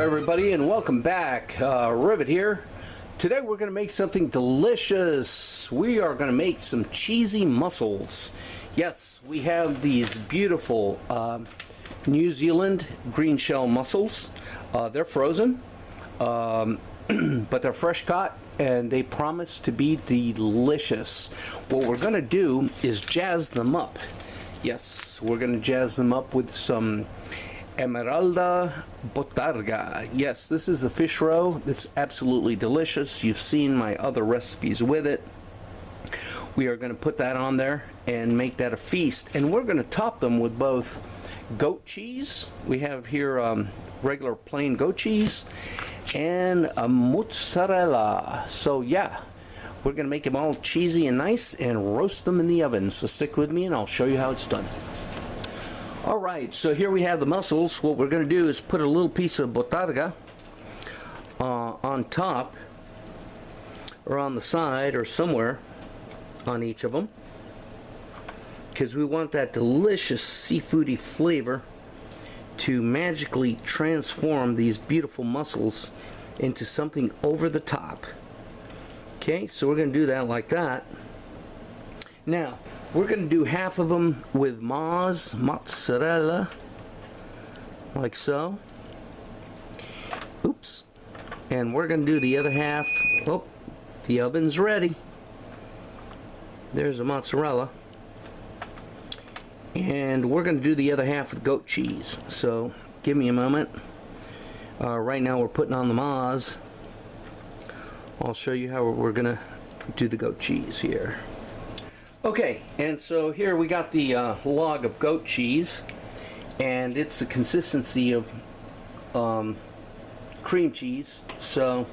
everybody, and welcome back. Rivet here. Today we're going to make something delicious. We are going to make some cheesy mussels. Yes, we have these beautiful New Zealand green shell mussels. They're frozen, but they're fresh caught and they promise to be delicious. What we're going to do is jazz them up. Yes, we're going to jazz them up with some Emeralda Bottarga. Yes, this is a fish roe that's absolutely delicious. You've seen my other recipes with it. We are going to put that on there and make that a feast. And we're going to top them with both goat cheese. We have here regular plain goat cheese and a mozzarella. So yeah, we're going to make them all cheesy and nice and roast them in the oven. So stick with me and I'll show you how it's done. Alright, so here we have the mussels. What we're going to do is put a little piece of Bottarga on top or on the side or somewhere on each of them, because we want that delicious seafoody flavor to magically transform these beautiful mussels into something over the top. Okay, so we're going to do that like that. Now we're going to do half of them with mozzarella, like so. Oops. And we're going to do the other half. Oh, the oven's ready. There's the mozzarella. And we're going to do the other half with goat cheese. So give me a moment. Right now we're putting on the moz. I'll show you how we're going to do the goat cheese here. Okay, and so here we got the log of goat cheese, and it's the consistency of cream cheese. So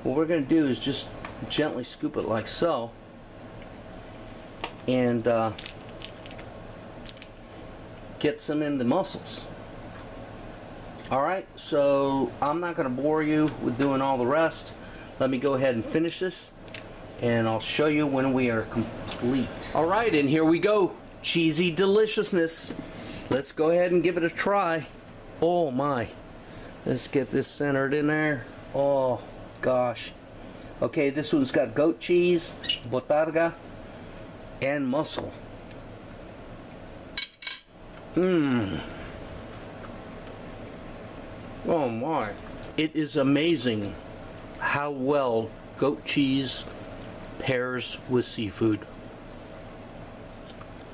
what we're going to do is just gently scoop it like so, and get some in the mussels. Alright, so I'm not going to bore you with doing all the rest. Let me go ahead and finish this, and I'll show you when we are complete. Alright, and here we go. Cheesy deliciousness. Let's go ahead and give it a try. Oh my. Let's get this centered in there. Oh gosh. Okay, this one's got goat cheese, Bottarga, and mussel. Mmm. Oh my. It is amazing how well goat cheese pairs with seafood.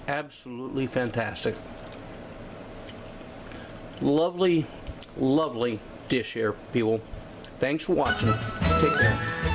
Absolutely fantastic. Lovely, lovely dish here, people. Thanks for watching. Take care.